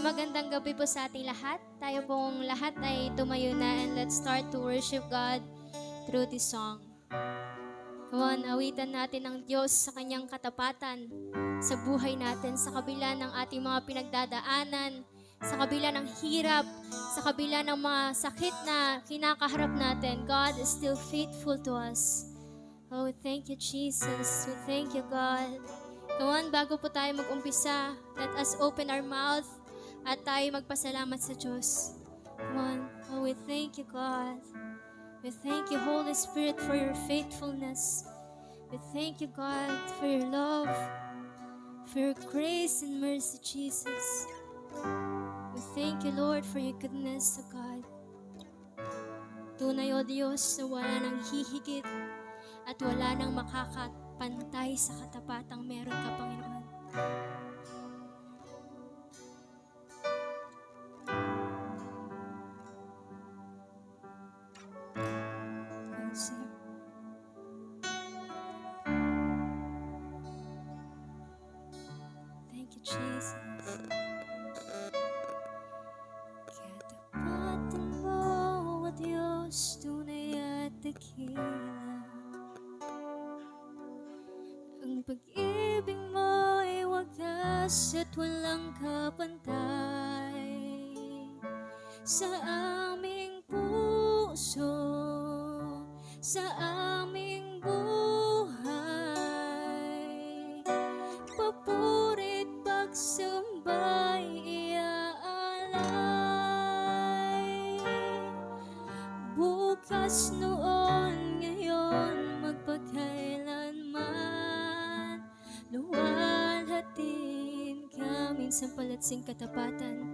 magandang gabi po sa ating lahat. Tayo pong lahat ay tumayo na and let's start to worship God through this song. Come on, awitan natin ang Diyos sa kanyang katapatan sa buhay natin, sa kabila ng ating mga pinagdadaanan, sa kabila ng hirap, sa kabila ng mga sakit na kinakaharap natin. God is still faithful to us. Oh, thank you, Jesus. We thank you, God. Come on, bago po tayo mag-umpisa, let us open our mouth at tayo magpasalamat sa Diyos. Come on. Oh, we thank you, God. We thank you, Holy Spirit, for your faithfulness. We thank you, God, for your love, for your grace and mercy, Jesus. We thank you, Lord, for your goodness, O God. Tunay, O Diyos, na wala nang hihigit at wala nang makakapantay sa katapatang meron ka, Panginoon. Thank you, Jesus. Katapatan mo, O Diyos, tunay at dakila. Ang pag-ibig mo ay wagas at walang kapantay sa aming puso, sa aming buhay. Papurit pagsambay iaalay. Bukas noon, ngayon, magpakailanman, luwalhatin ka, minsan palatsing katapatan.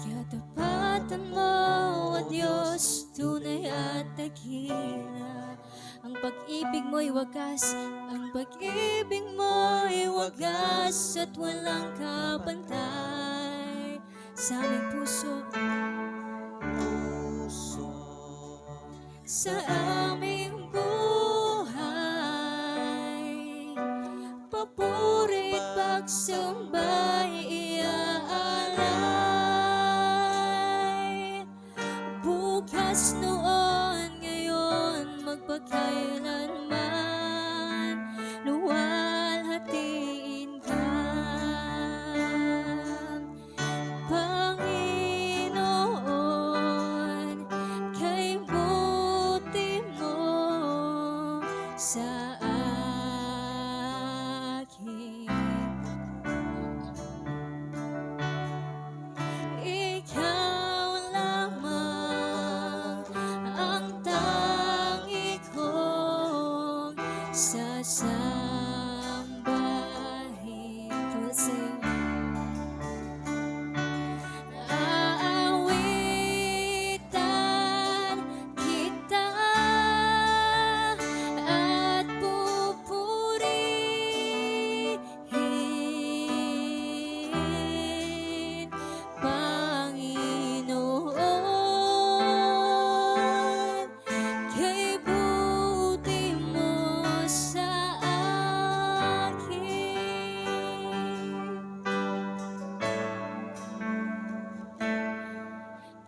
Katapatan mo, O Diyos, tunay at dakila. Ang pag-ibig mo'y wagas, ang pag-ibig mo'y wagas at walang kapantay sa aming puso, sa aming buhay. Papurit pagsambay iaalay. Bukas noon, ngayon, magpakailanman, luwalhatiin ka, Panginoon, kay buti mo sa akin. Ikaw lamang ang tangi kong sasambahin. Let's sing. Aawitan kita at pupurihin, Panginoon, kay buti mo sa akin.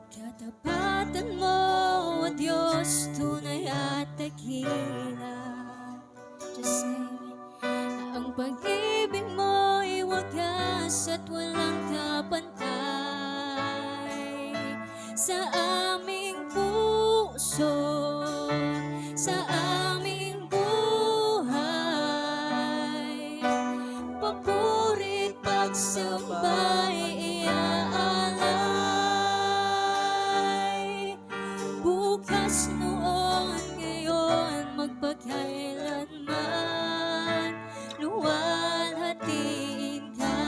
Katapatan mo, O Diyos, tunay at dakila. Just say, ang pag-ibig mo'y wagas at walang kapantay sa aming puso, sa aming buhay. Papurit pagsambay iaalay. Bukas noon, ngayon, magpakailanman, luwalhatiin ka,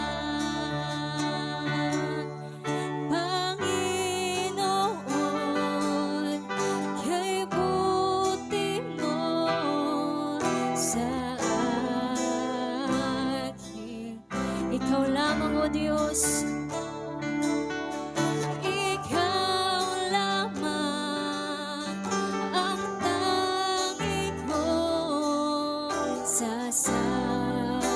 Panginoon, kay buti mo sa akin. Ikaw lamang, O Diyos. Ikaw lamang ang tangi kong sasambahin.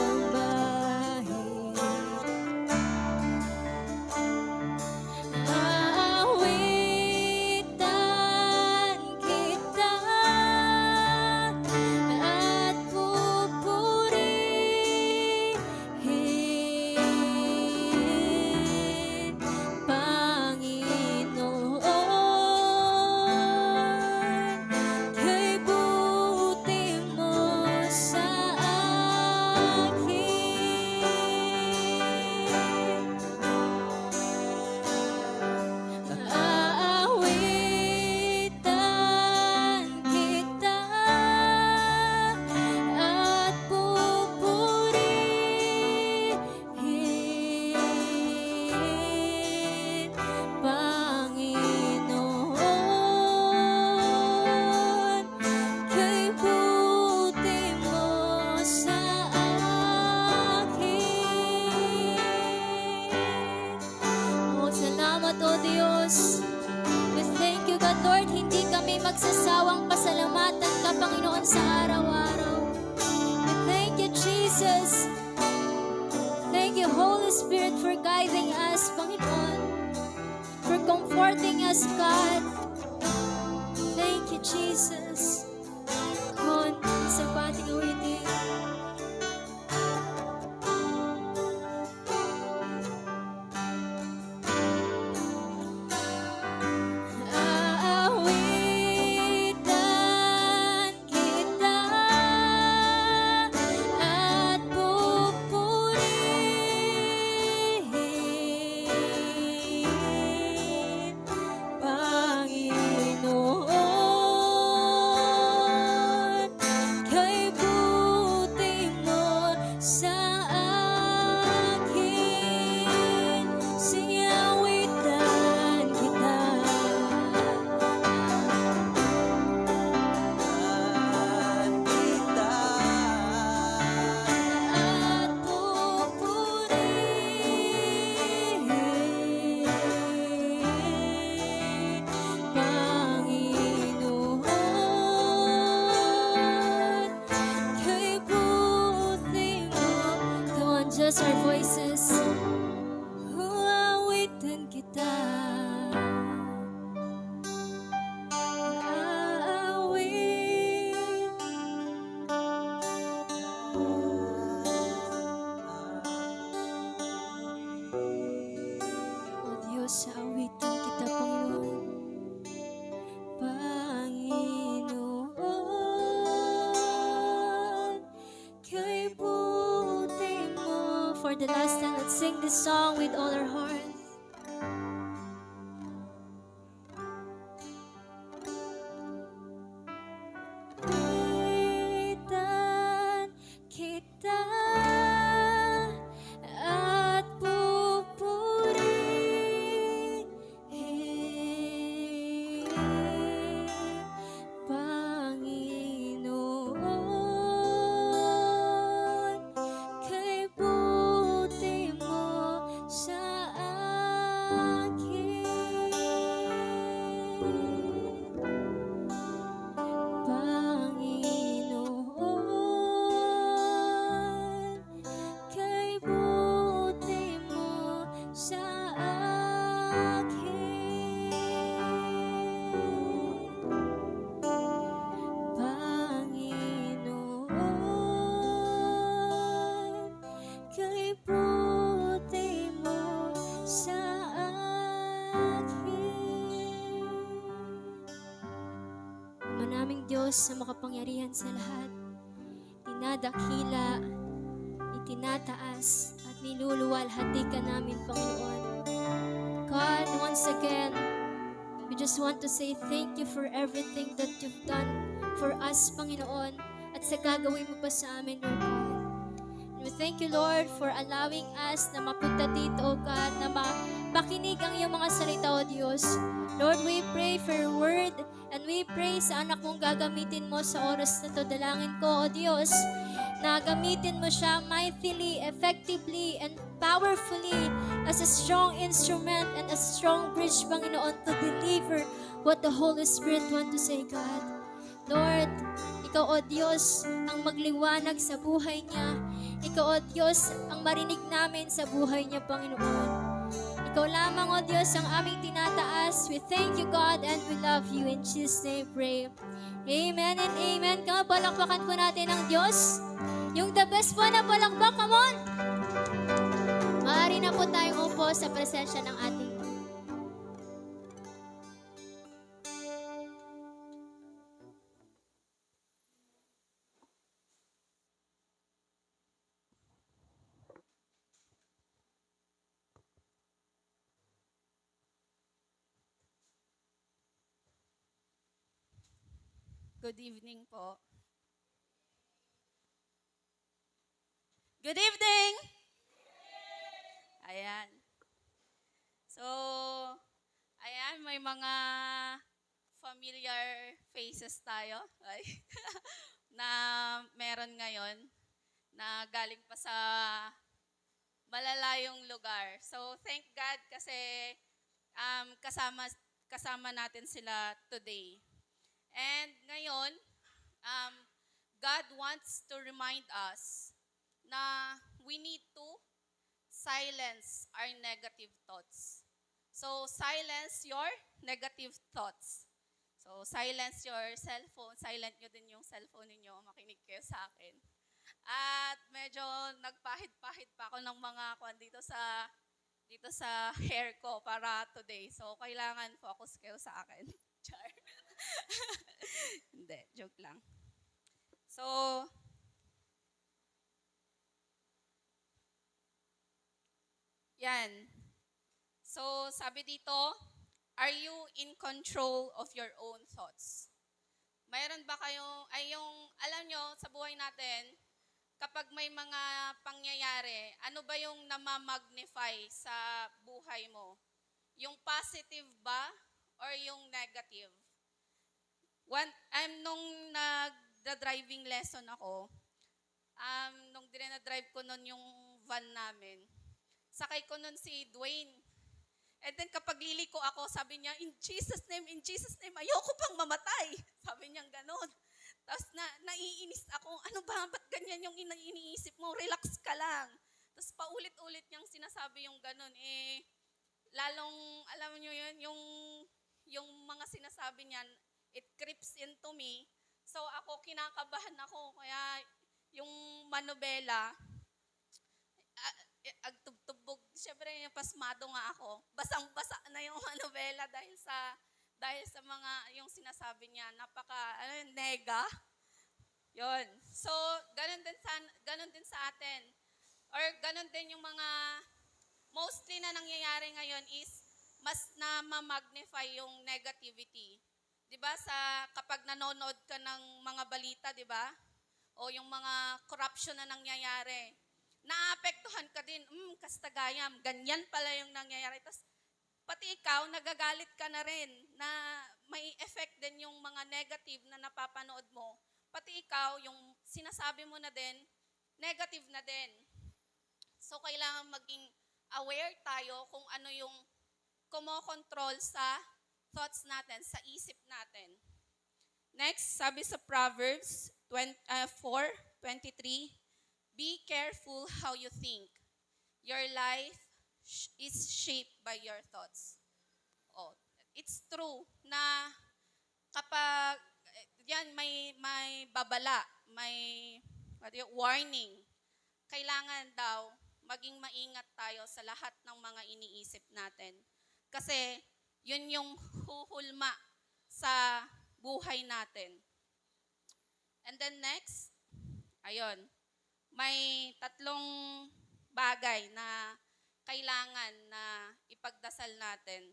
magsasawang pasalamatan ka, Panginoon, sa araw-araw. We thank you, Jesus. Thank you, Holy Spirit, for guiding us, Panginoon, for comforting us, God. Thank you, Jesus. Come on, isang pating awitin. Aawitan kita at pupurihin, Panginoon, kay buti mo sa akin. Singawitan kita at pupurihin, Panginoon, kay buti mo. Come on, just our voices. Aawitan kita. Aawit. O Diyos, aawitan kita, Panginoon. Panginoon, kay buti mo. For the last time, let's sing this song with all our heart. Aawitan kita at pupurihin, Panginoon, kay buti mo sa akin. Panginoon, kay buti mo sa akin. Panginoon, kay buti mo sa akin. Ama naming Diyos na makapangyarihan sa lahat, dinadakila, itinataas, at niluluwalhati ka namin, Panginoon. God, once again, we just want to say thank you for everything that you've done for us, Panginoon, at sa gagawin mo pa sa amin, Lord God. And we thank you, Lord, for allowing us na mapunta dito, O God, na makinig ang iyong mga salita, O Diyos. Lord, we pray for your word, and we pray sa anak mong gagamitin mo sa oras na to. Dalangin ko, O Diyos, na gamitin mo siya mightily, effectively, and powerfully as a strong instrument and a strong bridge, Panginoon, to deliver what the Holy Spirit want to say, God. Lord, Ikaw, O Diyos, ang magliwanag sa buhay niya. Ikaw, O Diyos, ang marinig namin sa buhay niya, Panginoon. Ikaw lamang, O Diyos, ang aming tinataas. We thank you, God, and we love you. In Jesus' name, pray. Amen and amen. Come, palakpakan po natin ang Diyos. Yung the best po na palakpak, come on! Maaari na po tayong upo sa presensya ng ating Good evening po. Good evening! Ayan. So, ayan, may mga familiar faces tayo ay, na meron ngayon na galing pa sa malalayong lugar. So, thank God kasi kasama natin sila today. And ngayon, um, God wants to remind us na we need to silence our negative thoughts. So, silence your negative thoughts. So, silence your cellphone. Silent nyo din yung cellphone ninyo. Makinig kayo sa akin. At medyo nagpahid-pahid pa ako ng mga kwan dito sa hair ko para today. So, kailangan focus kayo sa akin. Char. Hindi, joke lang. So, yan. So, sabi dito, are you in control of your own thoughts? Mayroon ba kayong, alam nyo, sa buhay natin, kapag may mga pangyayari, ano ba yung namamagnify sa buhay mo? Yung positive ba or yung negative? Nung nag-driving lesson ako, nung dinadrive ko nun yung van namin, sakay ko nun si Dwayne. And then kapag liliko ako, sabi niya, in Jesus' name, ayoko pang mamatay. Sabi niya gano'n. Tapos naiinis ako, ano ba, ba't ganyan yung iniisip mo? Relax ka lang. Tapos paulit-ulit niyang sinasabi yung gano'n. Lalong, alam niyo yun, yung mga sinasabi niyan, it creeps into me. So ako, kinakabahan ako. Kaya yung manobela, agtubtubog, syempre pasmado nga ako. Basang-basa na yung manobela dahil sa mga yung sinasabi niya, nega. Yon. So, ganun din sa atin. Or ganun din yung mga mostly na nangyayari ngayon is mas na-magnify yung negativity. 'Di ba kapag nanonood ka ng mga balita, 'di ba? O yung mga corruption na nangyayari, naapektuhan ka din, kastagayam, ganyan pala yung nangyayari. Tapos, pati ikaw, nagagalit ka na rin na may effect din yung mga negative na napapanood mo. Pati ikaw, yung sinasabi mo na din, negative na din. So, kailangan maging aware tayo kung ano yung kumokontrol sa thoughts natin, sa isip natin. Next, sabi sa Proverbs 4:23, be careful how you think. Your life is shaped by your thoughts. Oh, it's true na kapag yan may babala, may warning. Kailangan daw maging maingat tayo sa lahat ng mga iniisip natin. Kasi yun yung huhulma sa buhay natin. And then next, ayun, may 3 bagay na kailangan na ipagdasal natin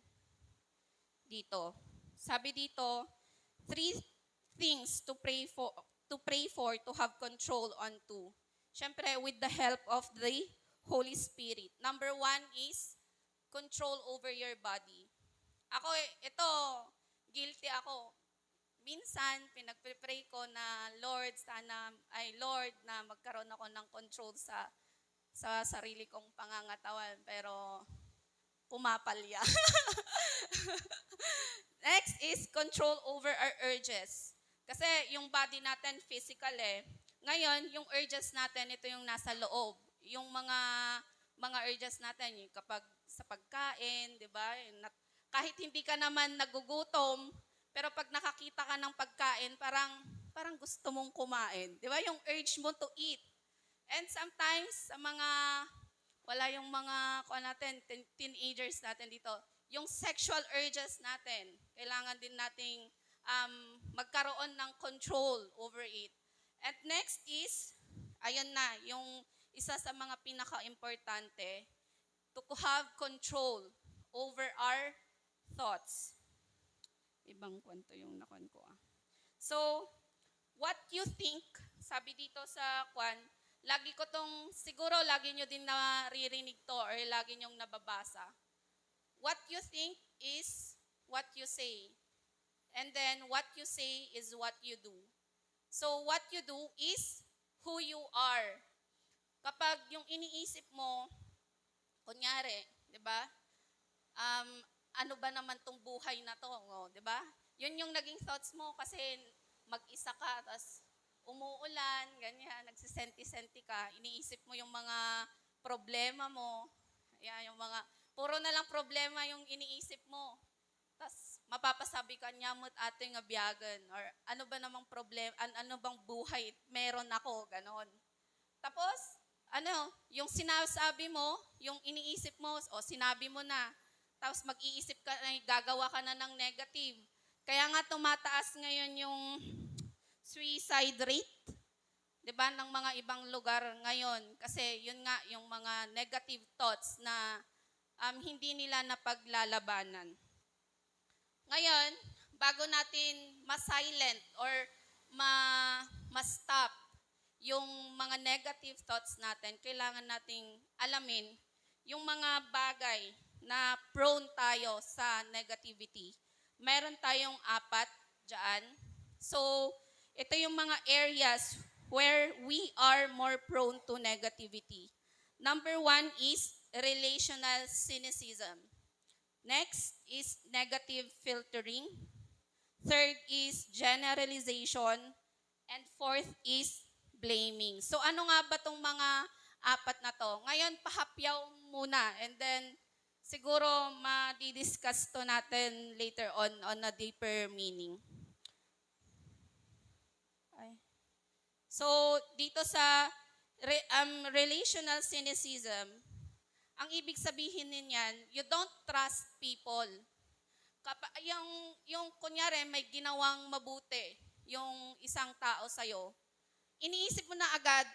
dito. Sabi dito, 3 things to pray for to have control onto. Siyempre, with the help of the Holy Spirit. Number 1 is control over your body. Ako, guilty ako. Minsan, pinagpipray ko na, Lord, na magkaroon ako ng control sa sarili kong pangangatawan. Pero, pumapalya. Next is control over our urges. Kasi yung body natin, physical Ngayon, yung urges natin, ito yung nasa loob. Yung mga urges natin, yung kapag sa pagkain, di ba? Kahit hindi ka naman nagugutom, pero pag nakakita ka ng pagkain, parang gusto mong kumain. Di ba? Yung urge mo to eat. And sometimes, wala yung mga teenagers natin dito, yung sexual urges natin, kailangan din nating magkaroon ng control over it. And next is, ayun na, yung isa sa mga pinaka-importante, to have control over our thoughts. Ibang kwento yung nakon ko. So, what you think, sabi dito sa siguro lagi nyo din naririnig to or lagi nyong nababasa. What you think is what you say. And then, what you say is what you do. So, what you do is who you are. Kapag yung iniisip mo, kunyari, di ba? Ano ba naman tong buhay na to, di ba? Yun yung naging thoughts mo kasi mag-isa ka, tapos umuulan, ganyan, nagsisenti-senti ka, iniisip mo yung mga problema mo, yung mga, puro na lang problema yung iniisip mo. Tapos mapapasabi ka niya mo't ating abiyagan or ano ba namang problema, ano bang buhay meron ako, ganon. Tapos, yung sinasabi mo, yung iniisip mo, o sinabi mo na, tapos mag-iisip ka na, gagawa ka na ng negative. Kaya nga tumataas ngayon yung suicide rate, 'di ba, ng mga ibang lugar ngayon. Kasi yun nga, yung mga negative thoughts na hindi nila napaglalabanan. Ngayon, bago natin ma-silent or ma-stop yung mga negative thoughts natin, kailangan nating alamin yung mga bagay na prone tayo sa negativity. Meron tayong 4 dyan. So, ito yung mga areas where we are more prone to negativity. Number 1 is relational cynicism. Next is negative filtering. Third is generalization. And fourth is blaming. So ano nga ba tong mga 4 na to? Ngayon, pahapyaw muna and then siguro ma-discuss to natin later on a deeper meaning. So, dito sa relational cynicism, ang ibig sabihin niyan, you don't trust people. Yung kunyari, may ginawang mabuti yung isang tao sa'yo, iniisip mo na agad,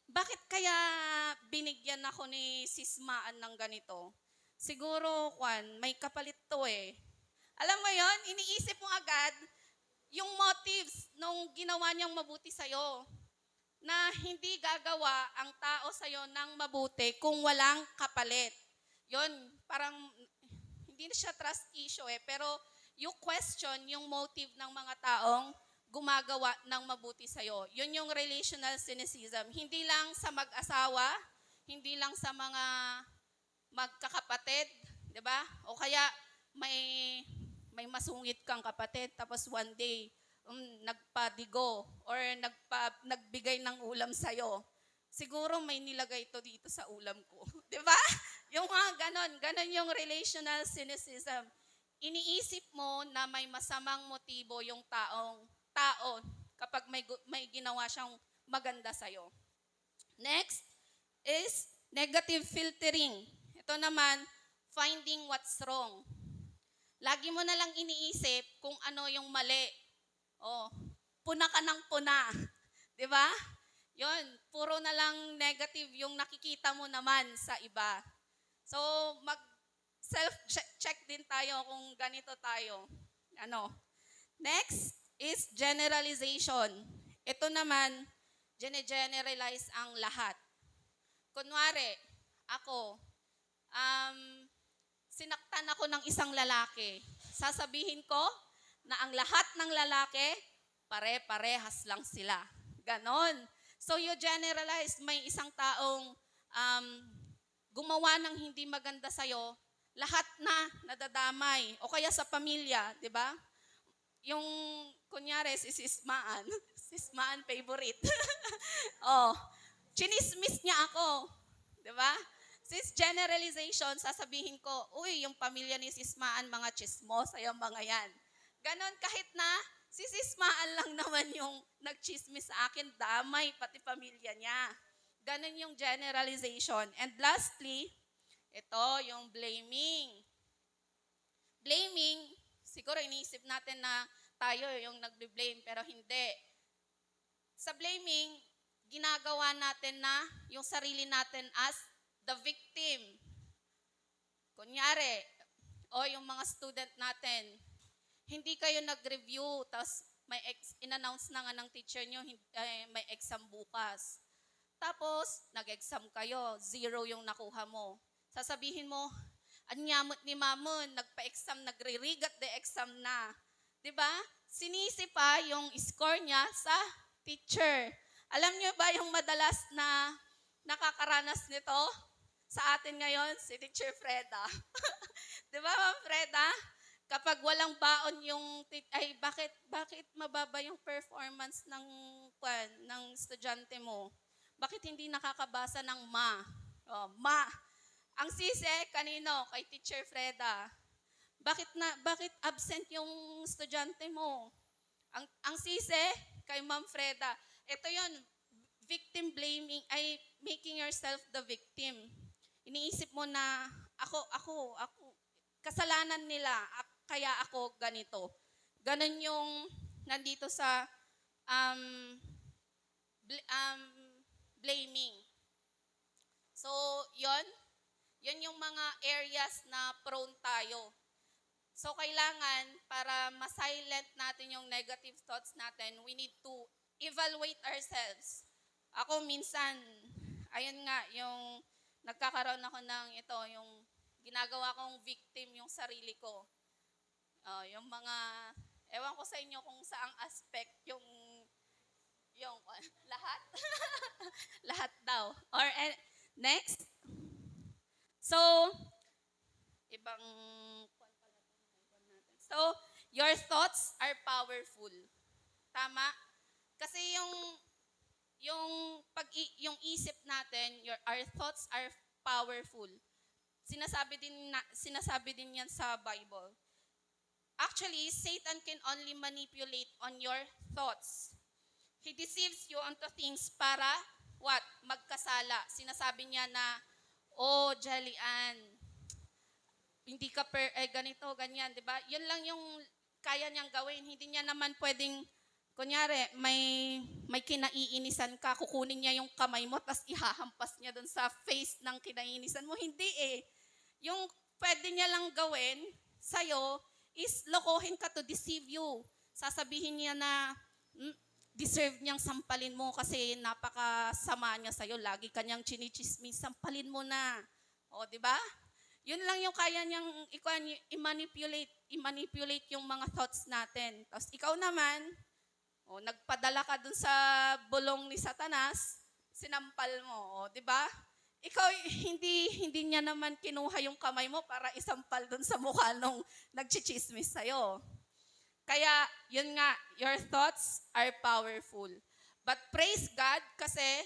bakit kaya binigyan ako ni Sismaan ng ganito? Siguro, may kapalit to eh. Alam mo yon, iniisip mo agad yung motives nung ginawa niyang mabuti sa'yo na hindi gagawa ang tao sa'yo ng mabuti kung walang kapalit. Yon, parang hindi na siya trust issue eh, pero you question yung motive ng mga taong gumagawa ng mabuti sa'yo. Yun yung relational cynicism. Hindi lang sa mag-asawa, hindi lang sa mga magkakapatid, di ba? O kaya may masungit kang kapatid, tapos one day, nagpadigo or nagbigay ng ulam sa'yo. Siguro may nilagay ito dito sa ulam ko. Di ba? Yung mga ganon yung relational cynicism. Iniisip mo na may masamang motibo yung tao kapag may ginawa siyang maganda sa'yo. Next is negative filtering. Ito naman, finding what's wrong. Lagi mo na lang iniisip kung ano yung mali. Puna ka ng puna. Di ba? Yun, puro na lang negative yung nakikita mo naman sa iba. So, self-check din tayo kung ganito tayo. Next is generalization. Ito naman, generalize ang lahat. Kunwari, ako, sinaktan ako ng isang lalaki. Sasabihin ko na ang lahat ng lalaki, pare-parehas lang sila. Ganon. So you generalize, may isang taong gumawa ng hindi maganda sa'yo, lahat na nadadamay. O kaya sa pamilya, di ba? Yung, kunyari, si Sismaan. Sismaan favorite. Chinismis niya ako. Di ba? Since generalization, sasabihin ko, uy, yung pamilya ni Sismaan, mga chismos, yung mga yan. Ganon, kahit na si Sismaan lang naman yung nagchismis sa akin, damay, pati pamilya niya. Ganon yung generalization. And lastly, ito, yung blaming. Blaming, siguro iniisip natin na tayo yung nagbe-blame, pero hindi. Sa blaming, ginagawa natin na yung sarili natin as the victim. Kunyari, yung mga student natin, hindi kayo nag-review, tapos may in-announce na nga ng teacher nyo, may exam bukas. Tapos, nag-exam kayo, 0 yung nakuha mo. Sasabihin mo, anyamot ni Mamon, nagpa-exam, nagre-regat the exam na. Diba? Sinisi pa yung score niya sa teacher. Alam niyo ba yung madalas na nakakaranas nito sa atin ngayon? Si Teacher Freda. Diba, Ma'am Freda? kapag walang baon yung ay bakit mababa yung performance ng estudyante mo? Bakit hindi nakakabasa ng ma? Oh, ma. Ang sisi kanino? Kay Teacher Freda. Bakit absent yung estudyante mo? Ang sisi kay Ma'am Freda. Ito 'yon, victim blaming ay making yourself the victim. Iniisip mo na ako kasalanan nila kaya ako ganito. Ganon yung nandito sa um, blaming. So, yon yung mga areas na prone tayo. So, kailangan para ma-silent natin yung negative thoughts natin, we need to evaluate ourselves. Ako minsan, ayun nga, yung nagkakaroon ako ng ito, yung ginagawa kong victim yung sarili ko. Yung mga, ewan ko sa inyo kung saang aspect yung lahat. Lahat daw. Or next. So, ibang So, your thoughts are powerful. Tama? Kasi yung isip natin, our thoughts are powerful. Sinasabi din yan sa Bible. Actually, Satan can only manipulate on your thoughts. He deceives you onto things para what? Magkasala. Sinasabi niya na, oh, Jalian, hindi ka ganito, ganyan, di ba? Yun lang yung kaya niyang gawin. Hindi niya naman pwedeng, kunyari, may kinaiinisan ka, kukunin niya yung kamay mo, tapos ihahampas niya dun sa face ng kinaiinisan mo. Hindi eh. Yung pwede niya lang gawin sa'yo is lokohin ka to deceive you. Sasabihin niya na, deserve niyang sampalin mo kasi napakasama niya sa'yo. Lagi kanyang chinichismis, sampalin mo na. O, di ba? Yun lang yung kaya niyang i-manipulate yung mga thoughts natin. Tapos ikaw naman, nagpadala ka dun sa bulong ni Satanas, sinampal mo, di ba? Ikaw, hindi niya naman kinuha yung kamay mo para isampal dun sa mukha nung nagchichismis sa'yo. Kaya, yun nga, your thoughts are powerful. But praise God kasi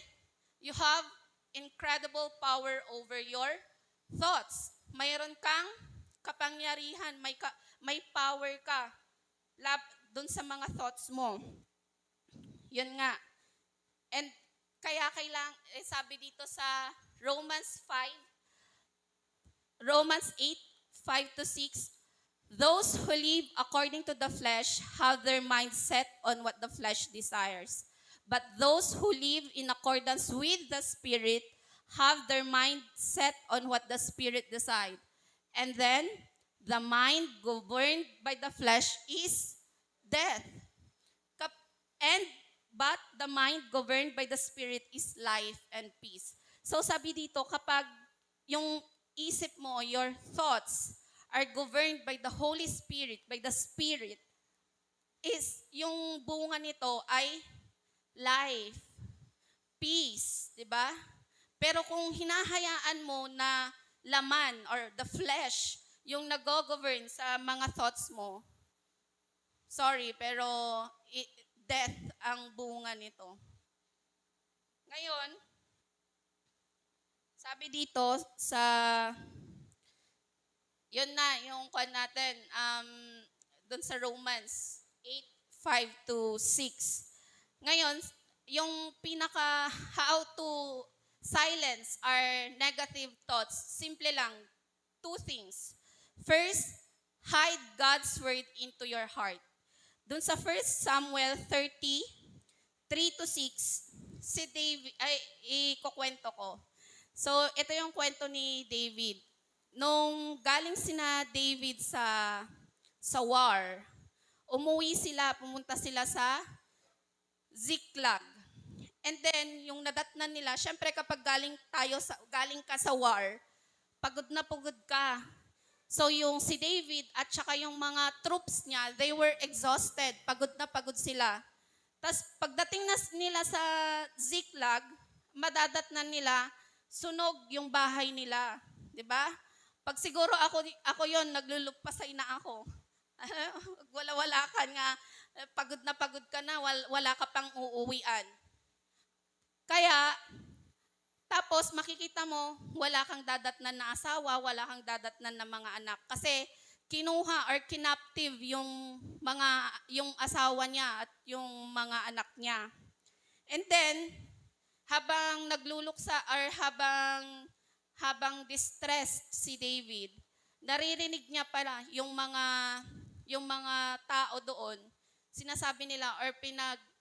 you have incredible power over your thoughts. Mayroon kang kapangyarihan, may power ka dun sa mga thoughts mo. Yun nga. And kaya sabi dito sa Romans 8:5-6, those who live according to the flesh have their mind set on what the flesh desires. But those who live in accordance with the Spirit have their mind set on what the Spirit decides. And then, the mind governed by the flesh is death. But the mind governed by the Spirit is life and peace. So sabi dito, kapag yung isip mo, your thoughts are governed by the Holy Spirit, by the Spirit, is yung bunga nito ay life, peace, di ba? Pero kung hinahayaan mo na laman or the flesh yung nag-govern sa mga thoughts mo, sorry, pero death ang bunga nito. Ngayon, sabi dito sa, yun na, yung kwan natin, dun sa Romans 8:5-6. Ngayon, yung how to silence our negative thoughts, simple lang, 2 things. First, hide God's word into your heart. Dun sa 1 Samuel 30:3-6, si David, ikukwento ko. So, ito yung kwento ni David. Nung galing sina David sa war, pumunta sila sa Ziklag. And then, yung nadatnan nila, syempre kapag galing ka sa war, pagod na pagod ka. So, yung si David at saka yung mga troops niya, they were exhausted. Pagod na pagod sila. Tapos, pagdating nila sa Ziklag, madadatnan nila, sunog yung bahay nila. 'Di ba? Pag siguro ako yon naglulupasay na ako. wala ka nga, pagod na pagod ka na, wala ka pang uuwian. Kaya, tapos makikita mo, wala kang dadatnan na asawa, wala kang dadatnan na mga anak. Kasi kinuha or kinaptive yung asawa niya at yung mga anak niya. And then, habang nagluluksa or habang distressed si David, naririnig niya pala yung mga tao doon. Sinasabi nila or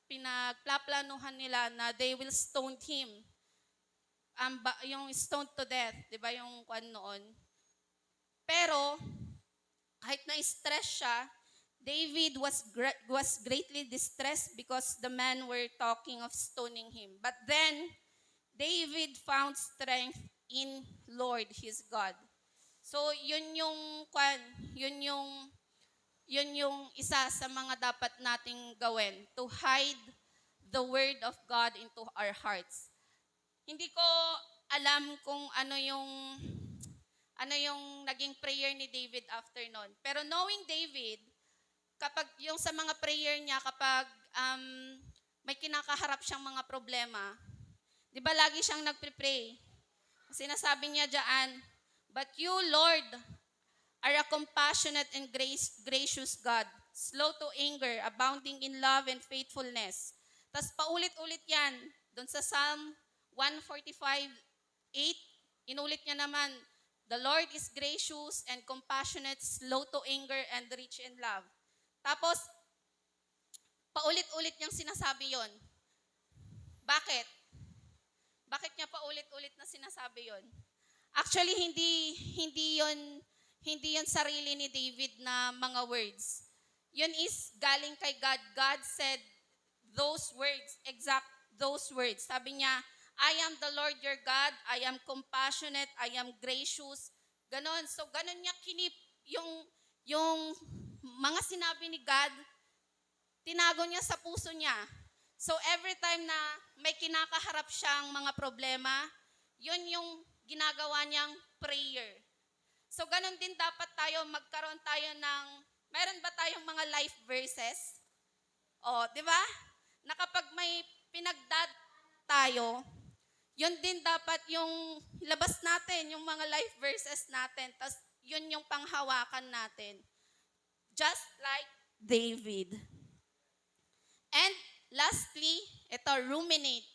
pinagplaplanuhan nila na they will stone him. Yung stoned to death, 'di ba yung kwan noon? Pero kahit na-stress siya, David was greatly distressed because the men were talking of stoning him. But then David found strength in Lord his God. So yun yung isa sa mga dapat nating gawin, to hide the word of God into our hearts. Hindi ko alam kung ano yung naging prayer ni David after nun. Pero knowing David, kapag yung sa mga prayer niya, kapag may kinakaharap siyang mga problema, di ba lagi siyang nagpre-pray? Sinasabi niya diyan, "But you, Lord, are a compassionate and gracious God, slow to anger, abounding in love and faithfulness." Tapos paulit-ulit yan. Doon sa Psalm 145:8, inulit niya naman, "The Lord is gracious and compassionate, slow to anger, and rich in love." Tapos, paulit-ulit niyang sinasabi yon. Bakit? Bakit niya paulit-ulit na sinasabi yon? Actually, hindi yon sarili ni David na mga words. Yun is galing kay God. God said those words, exact those words. Sabi niya, "I am the Lord your God, I am compassionate, I am gracious." Ganon. So, ganon niya kinip yung mga sinabi ni God, tinago niya sa puso niya. So, every time na may kinakaharap siyang mga problema, yun yung ginagawa niyang prayer. So, ganon din dapat tayo, magkaroon tayo ng, mayroon ba tayong mga life verses? O, di ba? Na kapag may pinagdad tayo, yun din dapat yung labas natin, yung mga life verses natin. Tapos yun yung panghawakan natin. Just like David. And lastly, ito, ruminate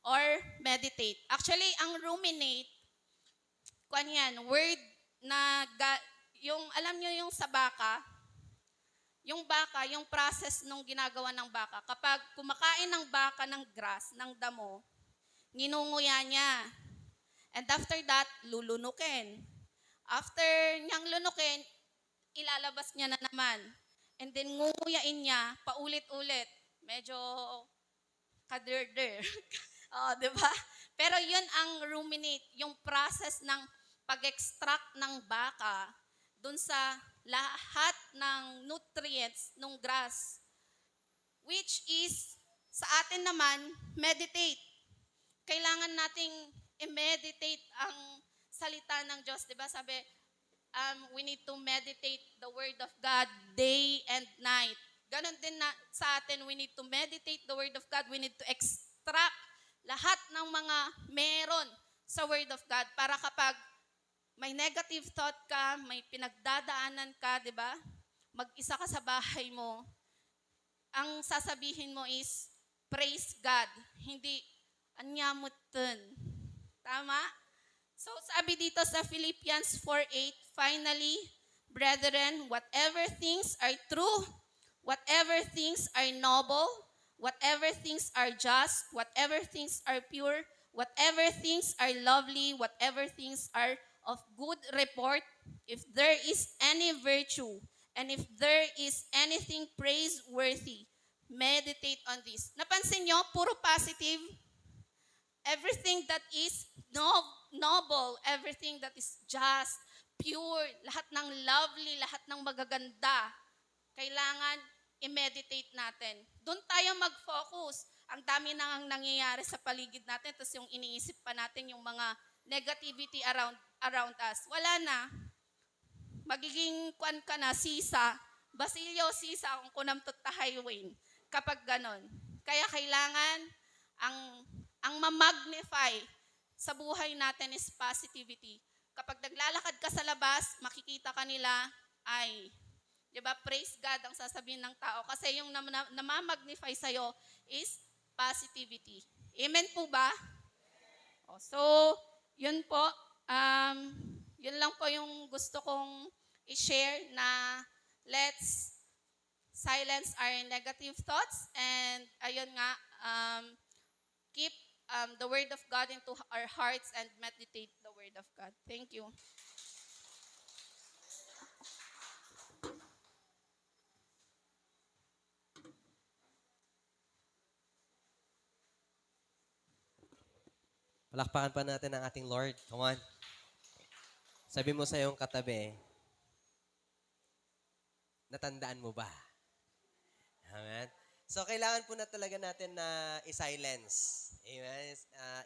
or meditate. Actually, ang ruminate, kuan yan, word na, yung, alam nyo yung sa baka, yung process nung ginagawa ng baka, kapag kumakain ng baka ng grass, ng damo, nginunguya niya. And after that, lulunukin. After niyang lunukin, ilalabas niya na naman. And then ngunguyain niya, paulit-ulit. Medyo kaderder. Di ba? Pero yun ang ruminate, yung process ng pag-extract ng baka dun sa lahat ng nutrients ng grass. Which is, sa atin naman, meditate. Kailangan nating i-meditate ang salita ng Diyos. Diba? Sabi, we need to meditate the Word of God day and night. Ganon din na sa atin, we need to meditate the Word of God. We need to extract lahat ng mga meron sa Word of God para kapag may negative thought ka, may pinagdadaanan ka, di ba? Mag-isa ka sa bahay mo, ang sasabihin mo is, praise God. Hindi, anyamutun. Tama? So, sabi dito sa Philippians 4:8, "Finally, brethren, whatever things are true, whatever things are noble, whatever things are just, whatever things are pure, whatever things are lovely, whatever things are of good report, if there is any virtue, and if there is anything praiseworthy, meditate on this." Napansin nyo, puro positive. Everything that is noble, everything that is just, pure, lahat ng lovely, lahat ng magaganda, kailangan i-meditate natin. Doon tayo mag-focus. Ang dami nang nangyayari sa paligid natin, tapos yung iniisip pa natin yung mga negativity around us. Wala na. magiging kwan ka na, sisa, basilyo sisa kung kunam tot highway, kapag ganon. Kaya kailangan, ang ma-magnify sa buhay natin is positivity. Kapag naglalakad ka sa labas, makikita ka nila ay, di ba, praise God ang sasabihin ng tao. Kasi yung namamagnify sa'yo is positivity. Amen po ba? So, yun po. Yun lang po yung gusto kong i-share na let's silence our negative thoughts and ayun nga, keep the Word of God into our hearts and meditate the Word of God. Thank you. Palakpakan pa natin ang ating Lord. Come on. Sabi mo sa iyong katabi, natandaan mo ba? Amen. So, kailangan po na talaga natin na i-silence. Amen.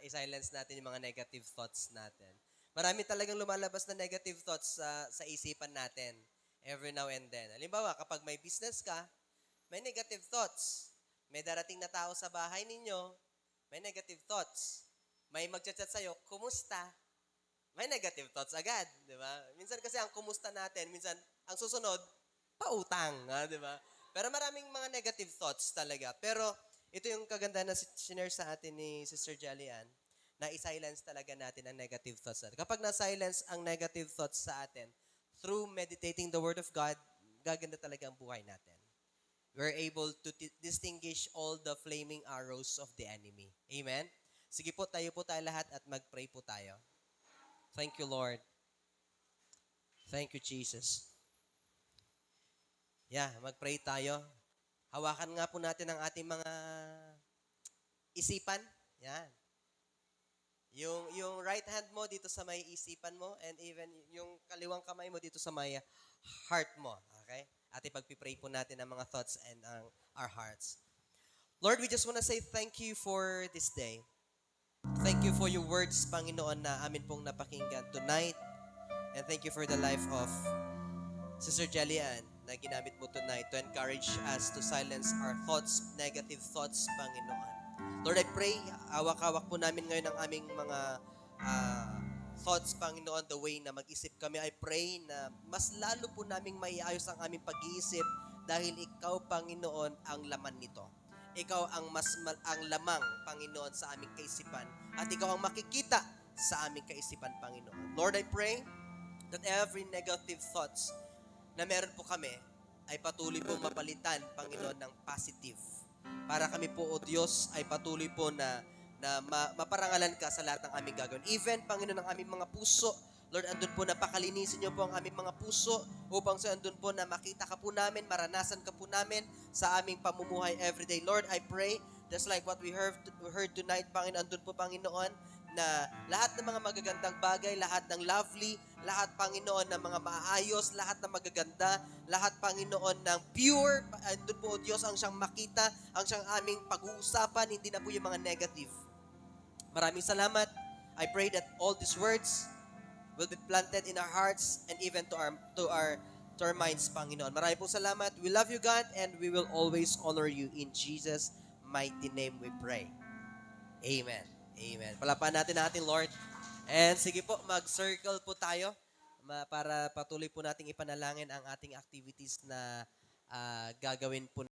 I-silence natin yung mga negative thoughts natin. Marami talagang lumalabas na negative thoughts sa isipan natin every now and then. Halimbawa, kapag may business ka, may negative thoughts. May darating na tao sa bahay ninyo, may negative thoughts. May magchat-chat sa'yo, kumusta? May negative thoughts agad, di ba? Minsan kasi ang kumusta natin, minsan ang susunod, pautang, di ba? Pero maraming mga negative thoughts talaga. Pero ito yung kagandahan na sinare sa atin ni Sister Jalian, na i-silence talaga natin ang negative thoughts natin. Kapag na-silence ang negative thoughts sa atin, through meditating the Word of God, gaganda talaga ang buhay natin. We're able to distinguish all the flaming arrows of the enemy. Amen? Sige po tayo lahat at mag-pray po tayo. Thank you, Lord. Thank you, Jesus. Yeah, mag-pray tayo. Hawakan nga po natin ang ating mga isipan. Yan. Yung right hand mo dito sa may isipan mo and even yung kaliwang kamay mo dito sa may heart mo. Okay? At ipagpipray po natin ang mga thoughts and our hearts. Lord, we just want to say thank you for this day. Thank you for your words, Panginoon, na amin pong napakinggan tonight. And thank you for the life of Sister Jalian na ginamit mo tonight to encourage us to silence our thoughts, negative thoughts, Panginoon. Lord, I pray, hawak-hawak po namin ngayon ang aming mga thoughts, Panginoon, the way na mag-isip kami. I pray na mas lalo po naming maiayos ang aming pag-iisip dahil Ikaw, Panginoon, ang laman nito. Ikaw ang ang lamang, Panginoon, sa aming kaisipan. At Ikaw ang makikita sa aming kaisipan, Panginoon. Lord, I pray that every negative thoughts na meron po kami ay patuloy po mapalitan, Panginoon, ng positive. Para kami po, O Diyos, ay patuloy po na maparangalan ka sa lahat ng aming gagawin. Even, Panginoon, ang aming mga puso, Lord, andun po na pakalinisin niyo po ang aming mga puso upang sa andun po na makita ka po namin, maranasan ka po namin sa aming pamumuhay everyday. Lord, I pray, just like what we heard tonight, Panginoon, andun po, Panginoon, na lahat ng mga magagandang bagay, lahat ng lovely, lahat, Panginoon, ng mga maayos, lahat ng magaganda, lahat, Panginoon, ng pure, andun po, O Diyos, ang siyang makita, ang siyang aming pag-uusapan, hindi na po yung mga negative. Maraming salamat. I pray that all these words will be planted in our hearts and even to our minds, Panginoon. Maraming po salamat. We love you, God, and we will always honor you. In Jesus' mighty name we pray. Amen. Amen. Palapahan natin ang ating Lord. And sige po, mag-circle po tayo para patuloy po nating ipanalangin ang ating activities na gagawin po